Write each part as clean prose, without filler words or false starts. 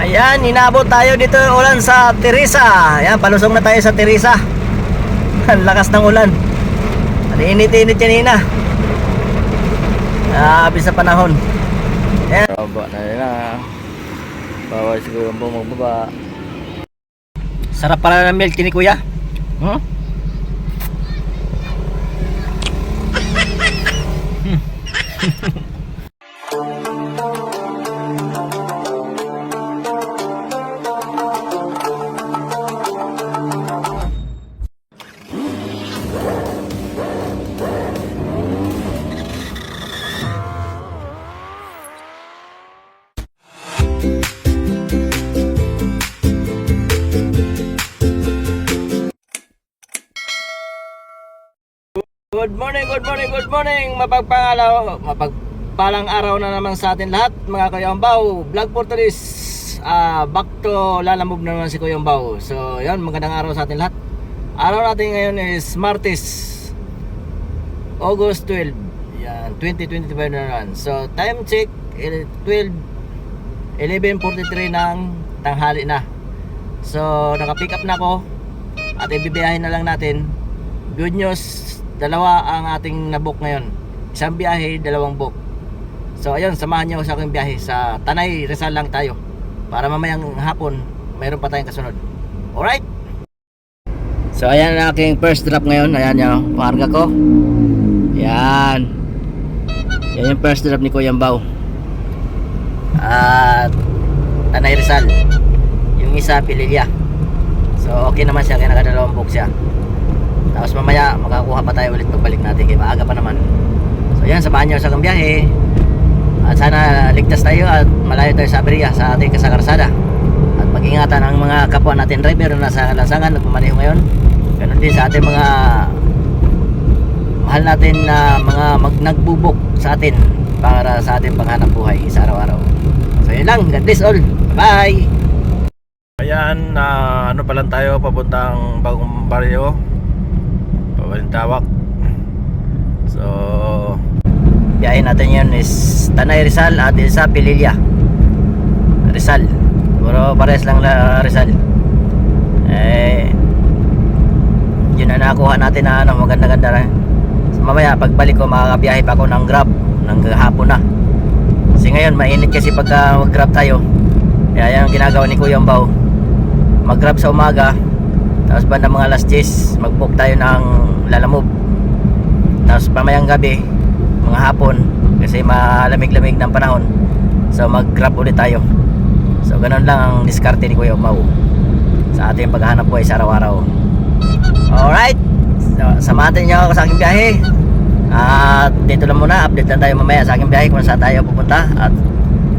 Ayan, inabot tayo dito ulan sa Teresa. Ayan, palusong na tayo sa Teresa. Ang lakas ng ulan. Ang init-init kanina. Grabe sa panahon. Ayan. Baba na rin na. Bawal siguro ang bumababa. Sarap pala ng milk ni Kuya. Hmm? Good morning, mapagpalang araw na naman sa atin lahat, mga Kuyambaw. Vlog for today's back to Lalamove na naman si Kuyambaw. So, yan, magandang araw sa atin lahat. Araw natin ngayon is Martes, August 12, yan, 2025 na naman. So, time check, 11:43 ng tanghali na. So, naka-pick up na ako at ibibiyahin na lang natin. Good news, dalawa ang ating nabook ngayon. Isang biyahe, dalawang book. So ayun, samahan niyo sa aking biyahe. Sa Tanay, Rizal lang tayo. Para mamayang hapon, mayroon pa tayong kasunod. Alright? So ayan ang aking first drop ngayon. Ayan yung paharga ko. Yan. Yan yung first drop ni Kuyambaw. At Tanay, Rizal. Yung isa, Pililya. So okay naman siya, kaya nakadalawang book siya. Tapos mamaya makakuha pa tayo ulit pagbalik natin, kaya maaga pa naman. So yan, samahan nyo sa aking biyahe. At sana ligtas tayo at malayo tayo sa aberya sa ating kasakarsada. At mag-ingatan ang mga kapwa natin driver na nasa lansangan at pumaniho ngayon. Ganun din sa ating mga mahal natin na mga nagbubok sa atin para sa ating panghanap buhay sa araw-araw. So yun lang, God bless all. Bye! Ayan, ano pa lang tayo, papuntang Bagong Baryo, Balintawak. So biyahe natin yun is Tanay, Rizal at isa Pililya, Rizal. Puro pares lang Rizal. Yun na nakuha natin na maganda-ganda rin. So mamaya pagbalik ko makakabiyahe pa ako ng Grab ng hapon na. Kasi ngayon mainit kasi pagka mag-Grab tayo. Kaya yan ang ginagawa ni Kuyambaw, mag-Grab sa umaga, tapos banda mga alas 10 mag-book tayo ng Lalamove. Tapos pamayang gabi, mga hapon, kasi malamig-lamig ng panahon, so mag-Grab ulit tayo. So ganun lang ang diskarte ni Kuyambaw sa ating paghahanap buhay sa araw-araw. Alright, so, samahan niyo ako sa aking biyahe. At dito lang muna, update lang tayo mamaya sa aking biyahe kung saan tayo pupunta. At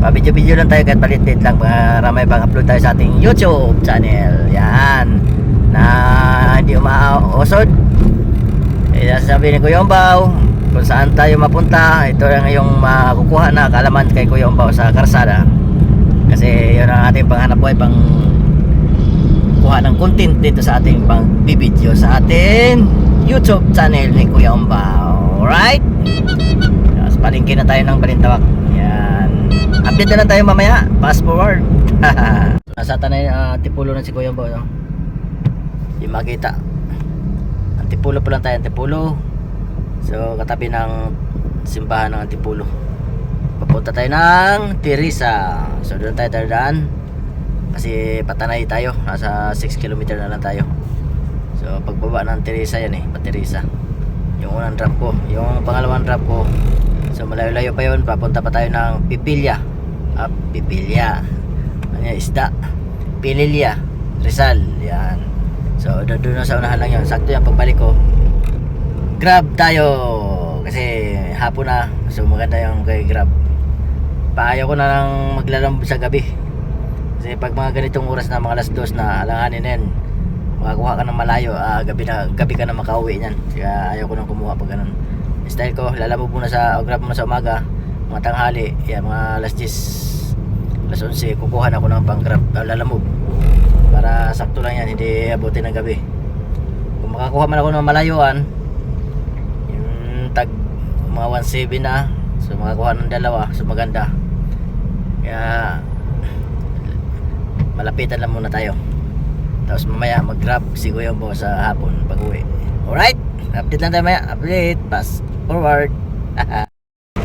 pa-video-video lang tayo kahit palit-lit lang para may pang-upload tayo sa ating YouTube channel. Yan, na hindi umausod. Sabi ni Kuyambaw kung saan tayo mapunta. Ito lang yung makukuha na kaalaman kay Kuyambaw sa karsada. Kasi yun ang ating panghanap buhay, pang kuha ng content dito sa ating pang bibideo sa ating YouTube channel ni Kuyambaw. Alright? Tapos palingkin na tayo ng Balintawak. Yan, update na lang tayo mamaya. Fast forward. Nasa Tanay, Tipulo na si Kuyambaw, no? Di makita. Antipulo po lang tayo, Antipulo. So katabi ng simbahan ng Antipulo. Papunta tayo ng Teresa. So doon tayo dadaan, kasi patanay tayo, nasa 6 km na lang tayo. So pagbaba ng Teresa yan pa Teresa. Yung unang drop ko, yung pangalawang drop ko, so malayo-layo pa yun. Papunta pa tayo ng Pipilya. Pipilya, ano yan, isda, Pililya, Rizal. Yan. So doon na sa unahan lang yun. Sakto yung pagbalik ko, Grab tayo kasi hapon na. So maganda yung kay Grab. Paayaw ko na lang maglalambot sa gabi, kasi pag mga ganitong oras na, mga alas 2 na, alanganin na yan, makakuha ka ng malayo. Gabi ka na makauwi niyan. Kaya ayaw ko nang kumuha pag ganun. Style ko, lalamove muna sa Grab muna sa umaga, mga tanghali, yan, mga alas 10, alas 11 kukuha na ako ng pang Grab, lalamove, para sakto lang yan, hindi abutin ng gabi. Kung makakuha man ako ng malayuan, yung tag mga 1.7 na, so makakuha ng dalawa, so maganda. Kaya malapitan lang muna tayo. Tapos mamaya mag-grab si Kuya Bo sa hapon pag uwi. Alright, update lang tayo maya. Update, pass forward.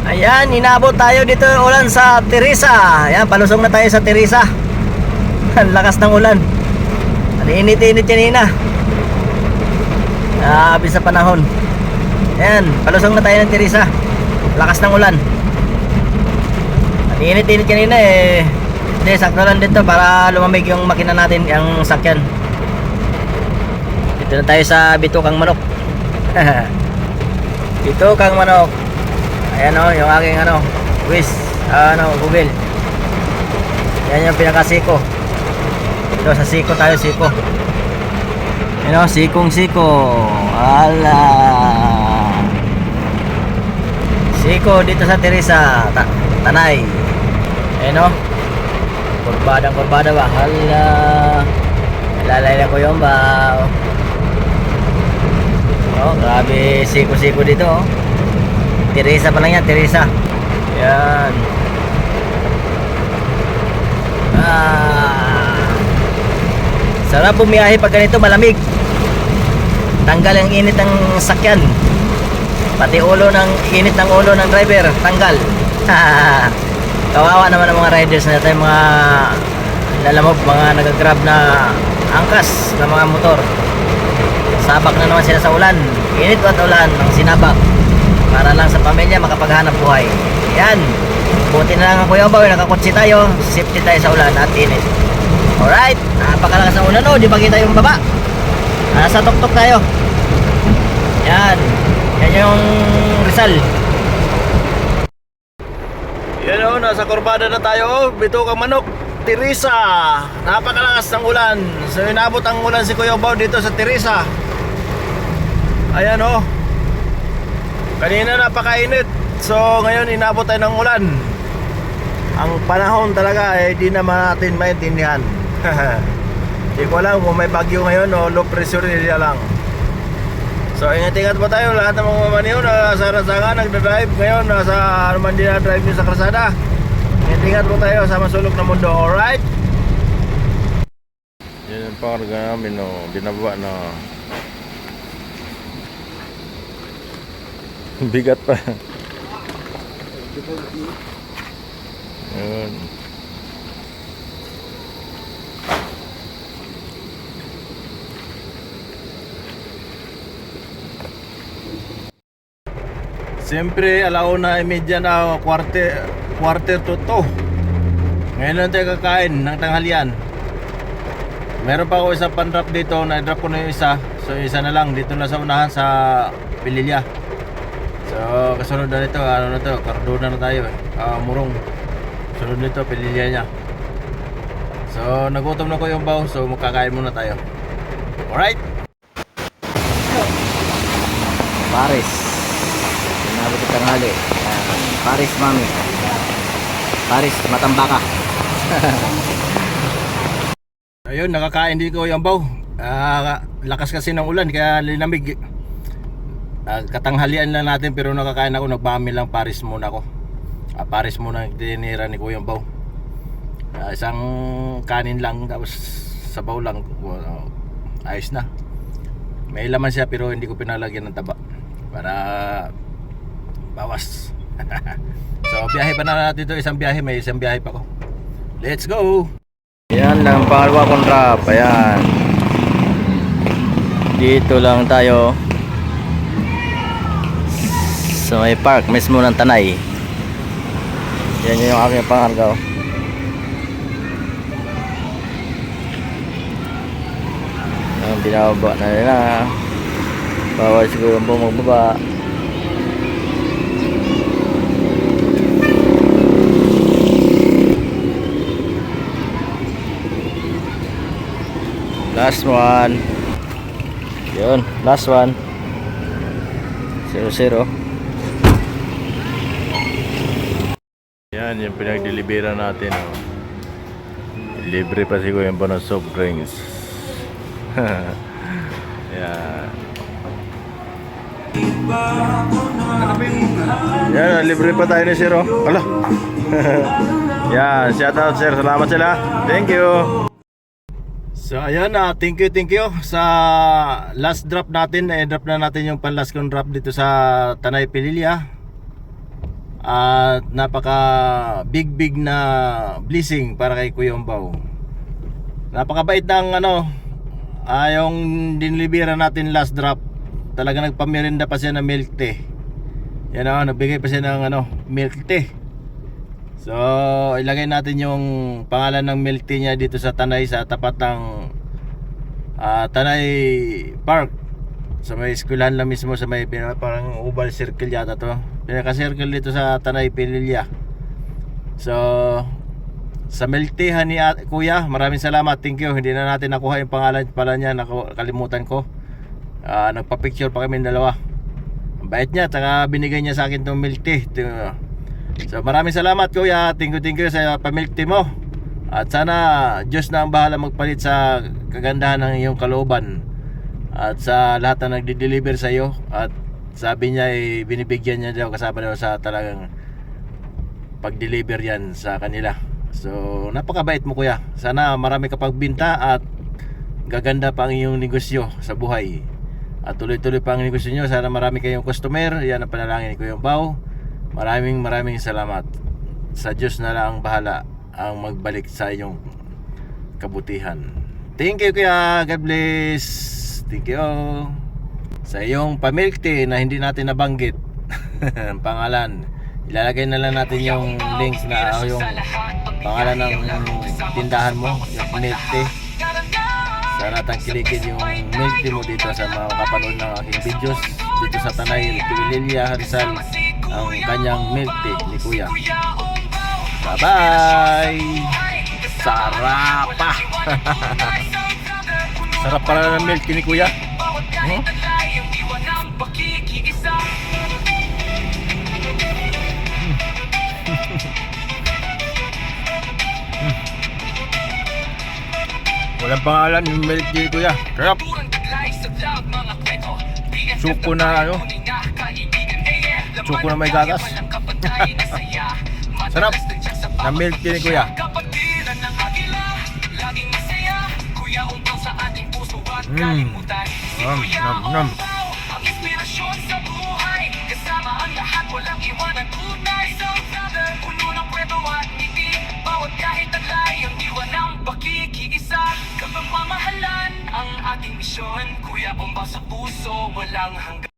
Ayan, inabot tayo dito ulan sa Teresa. Ayan, palusong na tayo sa Teresa. Ang lakas ng ulan. Ang init-init kanina. Grabe sa panahon. Ayan, palusong na tayo ng Teresa. Lakas ng ulan. Ang init-init kanina eh. Hindi, sakto lang dito para lumamig yung makina natin, yung sakyan. Dito na tayo sa Bitukang Manok. Bitukang Manok. Ayan o, yung aking Google. Yan yung pinaka-siko. Ito sa siko tayo, siko. Ayan o, sikong-siko. Ala. Siko dito sa Teresa, Tanay. Ayan o. Kurbada ba? Hala. Lalay ko yung ba. Oh, grabe siko-siko dito oh. Teresa pa lang yan, Teresa. Yan. Sarap bumiyahe pag ganito, malamig. Tanggal ang init ng sakyan. Pati init ng ulo ng driver, tanggal. Kawawa naman ang mga riders natin, mga lalamog, mga nagagrab na angkas na mga motor. Sabak na naman sila sa ulan. Init at ulan ang sinabak para lang sa pamilya makapaghanap buhay. Yan. Buti na lang ang Kuya Baw, nakakotse tayo, safety tayo sa ulan at init. Alright, napakalakas ng ulan o, di ba kita yung baba? Nasa tuktok tayo. Yan. Yan yung Rizal. Yan o, nasa kurbada na tayo. Bitukang Manok, Teresa. Napakalakas ng ulan. So inabot ang ulan si Kuya Baw dito sa Teresa. Ayan o. Kanina napakainit. So ngayon inabot tayo ng ulan. Ang panahon talaga ay di naman natin maintindihan. Hindi ko alam kung may bagyo ngayon o low pressure area lang. So ingat-ingat po tayo lahat ng mga mamaniho na sa ransangan nagdadrive ngayon nasa Armandina Drive sa kalsada. Ingat-ingat po tayo sa masulok na mundo. Alright? Yan yung pangarga namin no, binaba na bigat pa. Yun. Siyempre, alauna imedya na quarter to 2. Ngayon lang tayo kakain ng tanghalian. Meron pa ako isang pan-drop dito, na-drop ko na yung isa. So isa na lang, dito na sa unahan sa Pililya. So kasunod na nito, ano na to, Cardona na tayo Murong. Sunod nito, Pililya nya. So nagutom na ko yung baw, so magkakain muna tayo. Alright? Paris. Nabot ang tanghali. Paris Mami. Paris Matambaka. Ayun, nakakain din ko yung baw. Lakas kasi ng ulan kaya linamig. Katanghalian lang natin pero nakakain ako, nagbami lang Paris muna ako. Paris muna tinira ni Kuya Baw. Isang kanin lang tapos sabaw lang. Ayos na. May laman siya pero hindi ko pinalagyan ng taba para bawas. So biyahe pa na natin ito, isang biyahe, may isang biyahe pa ko. Let's go! Yan lang pangalawa kong drop. Ayan. Dito lang tayo sa may park mismo ng Tanay. Yan yung aking pangargaw. Ang binababa na nila. Bawal siguro magbaba. Last one. Yun, last one. 0-0. Yan yung pinagdelibera natin oh. Libre pa siguro yung bonus soft drinks. Yan. Yan, libre pa tayo ni Sir oh. Ala. Yan, shout out Sir, salamat sila. Thank you. So ayan, thank you sa last drop natin. Drop na natin yung pan last kong drop dito sa Tanay Pililya. At napaka big na blessing para kay Kuya Umbaw. Napakabait ng yung dinilibera natin last drop. Talaga nagpamirinda pa siya ng milk tea. Yan nagbigay pa siya ng milk tea. So ilagay natin yung pangalan ng milk tea niya dito sa Tanay, sa tapat ng Tanay Park. Sa may eskwelahan lang mismo, sa may parang oval circle yata to. Pinaka-circle dito sa Tanay Pililya. So sa milk tea ni Kuya, maraming salamat, thank you. Hindi na natin nakuha yung pangalan pala niya, nakalimutan ko. Nagpa-picture pa kami dalawa. Ang bait niya, tsaka binigay niya sa akin tong milk tea. So maraming salamat Kuya, thank you sa pa-milk tea mo. At sana Diyos na ang bahala magpalit sa kagandahan ng iyong kalooban. At sa lahat na nagde-deliver sa iyo. At sabi niya binibigyan niya daw, kasama daw sa talagang pag-deliver yan sa kanila. So napakabait mo Kuya. Sana marami ka pagbinta at gaganda pa ang iyong negosyo sa buhay. At tuloy-tuloy pa ang negosyo nyo. Sana marami kayong customer. Yan ang panalangin ni Kuya Umbaw. Maraming salamat. Sa Diyos na lang ang bahala ang magbalik sa iyong kabutihan. Thank you Kuya, God bless. Thank you sa iyong pa-milk tea na hindi natin nabanggit ang pangalan. Ilalagay na lang natin yung links na yung pangalan ng tindahan mo, yung milk tea. Sana tangkilikin yung milk tea mo dito sa mga kapanood ng aking videos dito sa Tanay Pililya, Rizal, ang kanyang milk tea ni Kuya. Bye bye. Sarap pa. Sarap pala ng milk tea ni Kuya. Walang pangalan yung milk tea ni Kuya. Sarap. Suko na suko na may gatas. Sarap na milk tea ni Kuya. Nam. Ang inspirasyon sa buhay, kasama ang lahat, walang iwanan tunay. Soul brother, puno ng kwento at ngiti. Bawat kahit taglay, ang diwa ng pakikiisa. Kapag mamahalan ang ating misyon, Kuya Umbaw sa puso, walang hanggan.